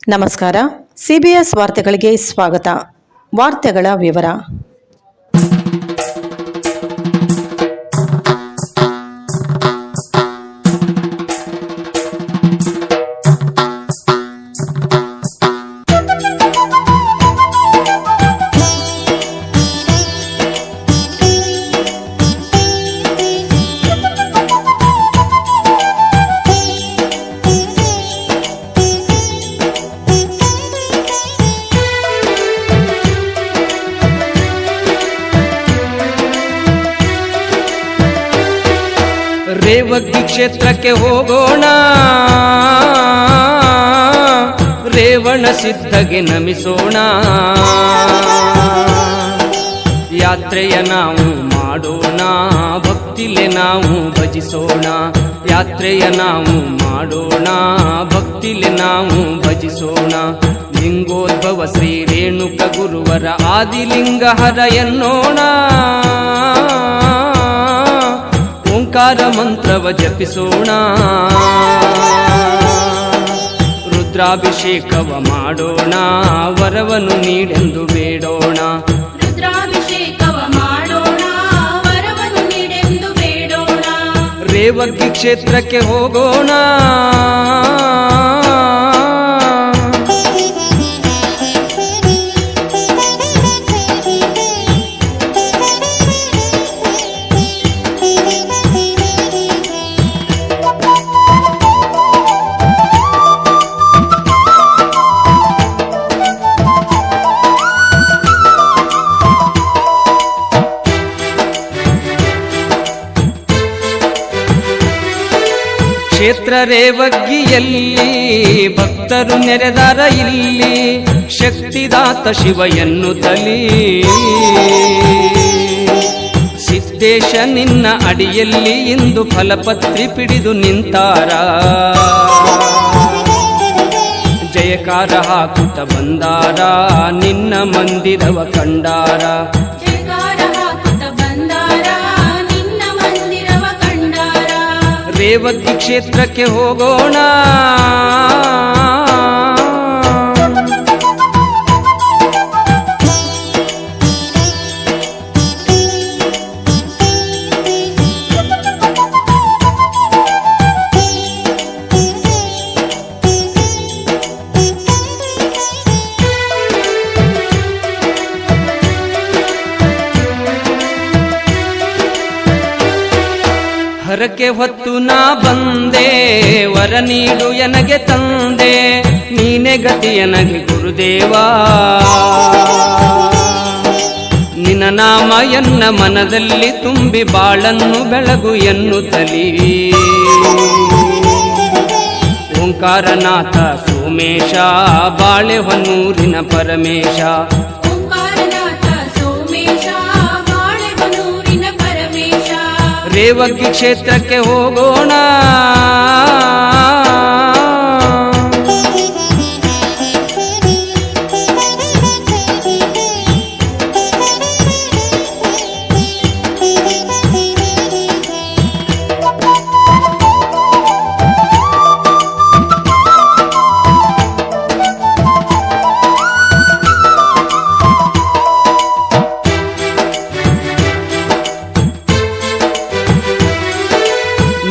ನಮಸ್ಕಾರ. ಸಿಬಿಎಸ್ ವಾರ್ತೆಗಳಿಗೆ ಸ್ವಾಗತ. ವಾರ್ತೆಗಳ ವಿವರ. ರೇವಗ್ಗಿ ಕ್ಷೇತ್ರಕ್ಕೆ ಹೋಗೋಣ, ರೇವಣ ಸಿದ್ಧಗೆ ನಮಿಸೋಣ. ಯಾತ್ರೆಯ ನಾವು ಮಾಡೋಣ, ಭಕ್ತಿಲೆ ನಾವು ಭಜಿಸೋಣ. ಯಾತ್ರೆಯ ನಾವು ಮಾಡೋಣ, ಭಕ್ತಿಲೆ ನಾವು ಭಜಿಸೋಣ. ಲಿಂಗೋದ್ಭವ ಶ್ರೀ ರೇಣುಕ ಗುರುವರ ಆದಿಲಿಂಗಹರ ಎನ್ನೋಣ. ಓಂಕಾರ ಮಂತ್ರವ ಜಪಿಸೋಣ, ರುದ್ರಾಭಿಷೇಕವ ಮಾಡೋಣ. ವರವನ್ನು ನೀಡೆಂದು ಬೇಡೋಣ, ರುದ್ರಾಭಿಷೇಕವ ಮಾಡೋಣ. ವರವನ್ನು ನೀಡೆಂದು ಬೇಡೋಣ. ರೇವಗ್ಗಿ ಕ್ಷೇತ್ರಕ್ಕೆ ಹೋಗೋಣ. ಕ್ಷೇತ್ರ ರೇವಗ್ಗಿಯಲ್ಲಿ ಭಕ್ತರು ನೆರೆದಾರ ಇಲ್ಲಿ. ಶಕ್ತಿದಾತ ಶಿವ ಎನ್ನುತ್ತಲೀ ಸಿದ್ದೇಶ ನಿನ್ನ ಅಡಿಯಲ್ಲಿ ಇಂದು ಫಲಪತ್ರಿ ಪಿಡಿದು ನಿಂತಾರ. ಜಯಕಾರ ಹಾಕುತ್ತ ಬಂದಾರ, ನಿನ್ನ ಮಂದಿರವ ಕಂಡಾರ. ರೇವಗ್ಗಿ ಕ್ಷೇತ್ರಕ್ಕೆ ಹೋಗೋಣ. ಹರಕೆ ಹೊತ್ತು ನಾ ಬಂದೆ, ವರ ನೀಡು ಎನಗೆ ತಂದೆ. ನೀನೆ ಗತಿ ಎನಗೆ ಗುರುದೇವಾ, ನಿನ್ನ ನಾಮ ಎನ್ನ ಮನದಲ್ಲಿ ತುಂಬಿ ಬಾಳನ್ನು ಬೆಳಗು ಎನ್ನುತ್ತಲೀ. ಓಂಕಾರನಾಥ ಸೋಮೇಶ, ಬಾಳೆಹೊನ್ನೂರಿನ ಪರಮೇಶ. ರೇವಗ್ಗಿ ಕ್ಷೇತ್ರಕ್ಕೆ ಹೋಗೋಣ.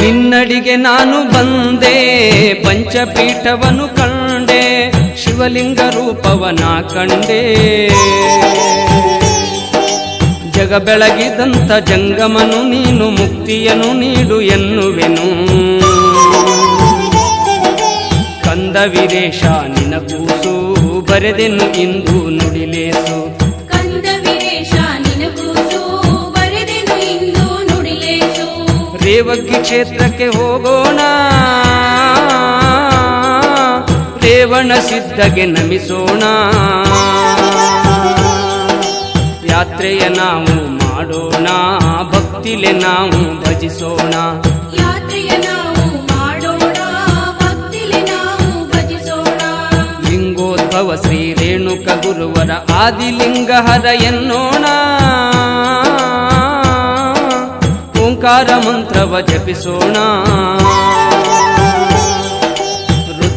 ನಿನ್ನಡಿಗೆ ನಾನು ಬಂದೆ, ಪಂಚಪೀಠವನ್ನು ಕಂಡೆ. ಶಿವಲಿಂಗ ರೂಪವನ ಕಂಡೆ, ಜಗ ಬೆಳಗಿದಂತ ಜಂಗಮನು ನೀನು. ಮುಕ್ತಿಯನ್ನು ನೀಡು ಎನ್ನುವೆನು. ಕಂದ ವೀರೇಶ ನಿನ ಕೂಸು, ಬರೆದೆನು ಇಂದು ನುಡಿಲೇಸು. ರೇವಗ್ಗಿ ಕ್ಷೇತ್ರಕ್ಕೆ ಹೋಗೋಣ. ರೇವಣ ಸಿದ್ಧಗೆ ನಮಿಸೋಣ. ಯಾತ್ರೆಯ ನಾವು ಮಾಡೋಣ, ಭಕ್ತಿಲೆ ನಾವು ಭಜಿಸೋಣ. ಲಿಂಗೋದ್ಭವ ಶ್ರೀ ರೇಣುಕ ಗುರುವರ ಆದಿಲಿಂಗಹರ ಎನ್ನೋಣ. ಓಂಕಾರ ಮಂತ್ರವ ಜಪಿಸೋಣ.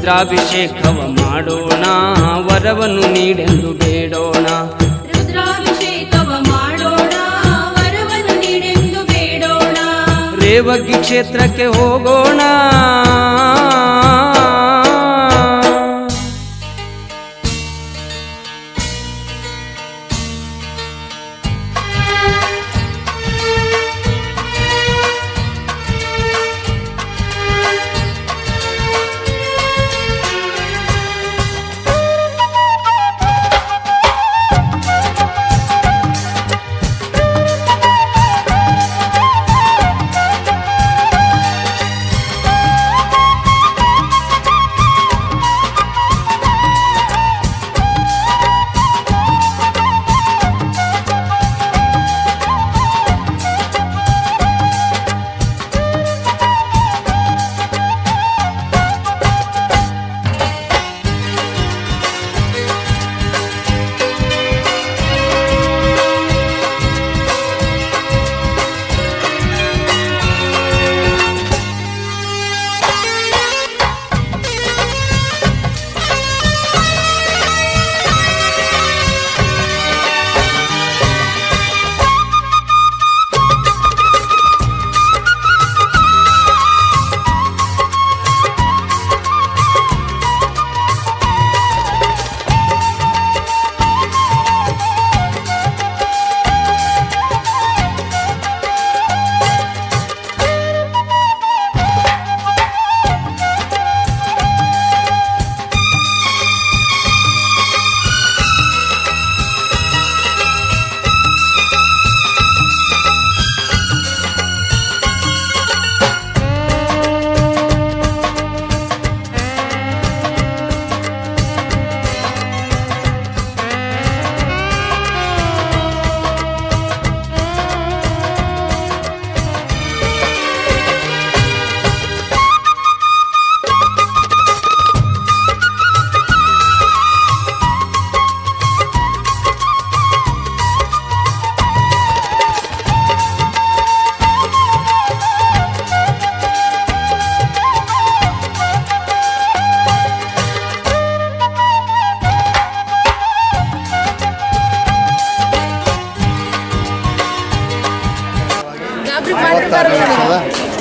ರುದ್ರಾಭಿಷೇಕವ ಮಾಡೋಣ ವರವನ್ನು ನೀಡೆಂದು ಬೇಡೋಣ ರುದ್ರಾಭಿಷೇಕವ ಮಾಡೋಣ ವರವನ್ನು ನೀಡೆಂದು ಬೇಡೋಣ ರೇವಗಿ ಕ್ಷೇತ್ರಕ್ಕೆ ಹೋಗೋಣ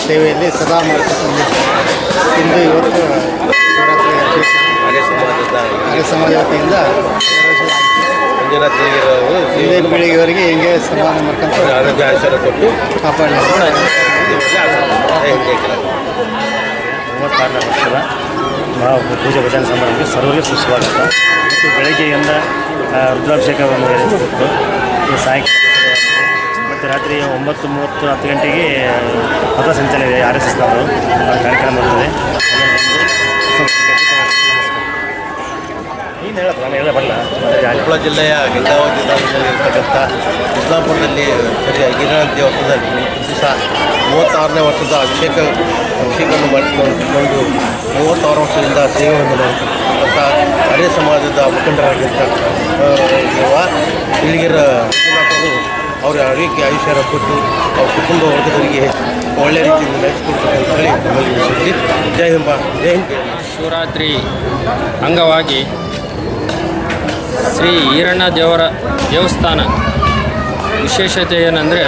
ಸೇವೆಯಲ್ಲಿ ಸದಾ ಮಾಡ್ತಕ್ಕಂಥ ಇಂದು ಇವತ್ತು ಆರ್ಯ ಸಮಾಜ ವತಿಯಿಂದ ಹಿಂದೆ ಪೀಳಿಗೆಯವರಿಗೆ ಹಿಂಗೆ ಸಮಾನ ಮಾಡ್ಕೊಂತ ಆರೋಗ್ಯ ಆಚಾರ ಕೊಟ್ಟು ಕಾಪಾಡಿ 36ನೇ ವರ್ಷದ ಪೂಜೆ ಭಜನೆ ಸಮಾರಂಭಕ್ಕೆ ಸರ್ವರಿಗೆ ಸುಸ್ವಾಗತ. ಮತ್ತು ಬೆಳಗ್ಗೆಯಿಂದ ರುದ್ರಾಭಿಷೇಕವನ್ನು ನಡೆಸಿಕೊಟ್ಟು ಸಾಯಂಕಾಲ ಮತ್ತು ರಾತ್ರಿ 9:30 10 ಗಂಟೆಗೆ ಪಥಸಂಚಲನ ಇದೆ. RSS ನವರು ಕಾರ್ಯಕ್ರಮ ಇರ್ತದೆ. ನೀನು ಹೇಳಪ್ಪ, ನಾನು ಹೇಳಬಲ್ಲ. ಕೊಪ್ಪಳ ಜಿಲ್ಲೆಯ ಗಂಗಾವತಿ ತಾಲೂಕಿನಲ್ಲಿ ಇರ್ತಕ್ಕಂಥ ಇಸ್ಲಾಂಪುರದಲ್ಲಿ ಗಿರಿನಾಥ ದೇವಸ್ಥಾನದಲ್ಲಿ ದಿವಸ 36ನೇ ವರ್ಷದ ಅಭಿಷೇಕವನ್ನು ಮಾಡಿಕೊಂಡು 36 ವರ್ಷದಿಂದ ಸೇವೆಯನ್ನು ಮಾಡಿರ್ತಕ್ಕಂಥ ಆರ್ಯ ಸಮಾಜದ ಮುಖಂಡರಾಗಿರ್ತಕ್ಕ ಇಲ್ಲಿಗಿರ ಮಂಜುನಾಥರು ಅವರ ಆರೋಗ್ಯ ಆಯುಷ್ಯರ ಕೊಟ್ಟು ಅವ್ರ ಕುಟುಂಬ ವರ್ಗದವರಿಗೆ ಒಳ್ಳೆಯ ರೀತಿಯಿಂದ ನಡೆಸಿಕೊಡ್ತಕ್ಕಂಥ ಹೇಳಿ ನಮ್ಮಲ್ಲಿ ವಿಷಯದಲ್ಲಿ ಜೈ ಹಿಂದ್. ಶಿವರಾತ್ರಿ ಅಂಗವಾಗಿ ಶ್ರೀ ಈರಣ್ಣ ದೇವರ ದೇವಸ್ಥಾನ ವಿಶೇಷತೆ ಏನಂದರೆ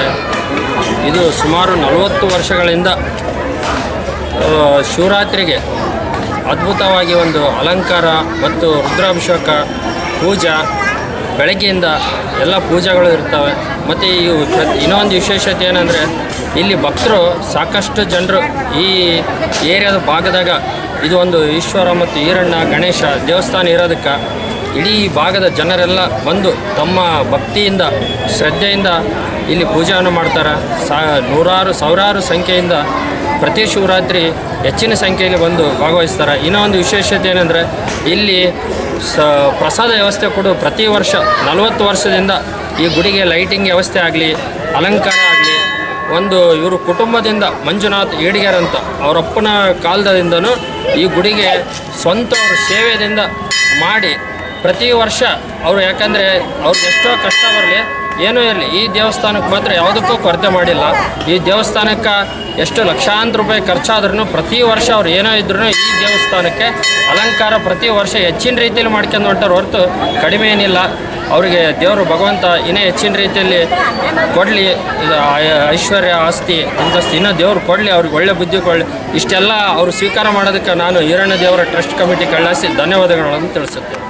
ಇದು ಸುಮಾರು 40 ವರ್ಷಗಳಿಂದ ಶಿವರಾತ್ರಿಗೆ ಅದ್ಭುತವಾಗಿ ಒಂದು ಅಲಂಕಾರ ಮತ್ತು ರುದ್ರಾಭಿಷೇಕ ಪೂಜಾ ಬೆಳಗ್ಗೆಯಿಂದ ಎಲ್ಲ ಪೂಜೆಗಳು ಇರ್ತವೆ. ಮತ್ತು ಇನ್ನೊಂದು ವಿಶೇಷತೆ ಏನಂದರೆ ಇಲ್ಲಿ ಭಕ್ತರು ಸಾಕಷ್ಟು ಜನರು ಈ ಏರಿಯಾದ ಭಾಗದಾಗ ಇದು ಒಂದು ಈಶ್ವರ ಮತ್ತು ಈರಣ್ಣ ಗಣೇಶ ದೇವಸ್ಥಾನ ಇರೋದಕ್ಕೆ ಇಡೀ ಭಾಗದ ಜನರೆಲ್ಲ ಬಂದು ತಮ್ಮ ಭಕ್ತಿಯಿಂದ ಶ್ರದ್ಧೆಯಿಂದ ಇಲ್ಲಿ ಪೂಜೆಯನ್ನು ಮಾಡ್ತಾರೆ. ಸಾವಿರಾರು ಸಂಖ್ಯೆಯಿಂದ ಪ್ರತಿ ಶಿವರಾತ್ರಿ ಹೆಚ್ಚಿನ ಸಂಖ್ಯೆಯಲ್ಲಿ ಬಂದು ಭಾಗವಹಿಸ್ತಾರೆ. ಇನ್ನೂ ಒಂದು ವಿಶೇಷತೆ ಏನಂದರೆ ಇಲ್ಲಿ ಪ್ರಸಾದ ವ್ಯವಸ್ಥೆ ಕೂಡ ಪ್ರತಿ ವರ್ಷ 40 ವರ್ಷದಿಂದ ಈ ಗುಡಿಗೆ ಲೈಟಿಂಗ್ ವ್ಯವಸ್ಥೆ ಆಗಲಿ, ಅಲಂಕಾರ ಆಗಲಿ, ಒಂದು ಇವರು ಕುಟುಂಬದಿಂದ ಮಂಜುನಾಥ್ ಏಡಿಗೆರ್ ಅಂತ ಅವರಪ್ಪನ ಕಾಲದಿಂದನೂ ಈ ಗುಡಿಗೆ ಸ್ವಂತ ಅವ್ರ ಸೇವೆಯಿಂದ ಮಾಡಿ ಪ್ರತಿ ವರ್ಷ ಅವರು, ಯಾಕಂದರೆ ಅವ್ರಿಗೆ ಎಷ್ಟೋ ಕಷ್ಟ ಬರಲಿ ಏನೂ ಇರಲಿ, ಈ ದೇವಸ್ಥಾನಕ್ಕೆ ಮಾತ್ರ ಯಾವುದಕ್ಕೂ ಕೊರತೆ ಮಾಡಿಲ್ಲ. ಈ ದೇವಸ್ಥಾನಕ್ಕೆ ಎಷ್ಟು ಲಕ್ಷಾಂತರ ರೂಪಾಯಿ ಖರ್ಚಾದ್ರೂ ಪ್ರತಿ ವರ್ಷ ಅವ್ರು ಏನೋ ಇದ್ರೂ ಈ ದೇವಸ್ಥಾನಕ್ಕೆ ಅಲಂಕಾರ ಪ್ರತಿ ವರ್ಷ ಹೆಚ್ಚಿನ ರೀತಿಯಲ್ಲಿ ಮಾಡ್ಕೊಂಡು ಹೊಂಟಾರ ಹೊರತು ಕಡಿಮೆ ಏನಿಲ್ಲ. ಅವರಿಗೆ ದೇವರು ಭಗವಂತ ಇನ್ನೂ ಹೆಚ್ಚಿನ ರೀತಿಯಲ್ಲಿ ಕೊಡಲಿ, ಐಶ್ವರ್ಯ ಆಸ್ತಿ ಅಂತಸ್ತು ಇನ್ನೂ ದೇವ್ರು ಕೊಡಲಿ, ಅವ್ರಿಗೆ ಒಳ್ಳೆ ಬುದ್ಧಿ ಕೊಡಲಿ. ಇಷ್ಟೆಲ್ಲ ಅವರು ಸ್ವೀಕಾರ ಮಾಡೋದಕ್ಕೆ ನಾನು ಈರಣ್ಣ ದೇವರ ಟ್ರಸ್ಟ್ ಕಮಿಟಿ ಕಳಿಸಿ ಧನ್ಯವಾದಗಳನ್ನು ತಿಳಿಸುತ್ತೇನೆ.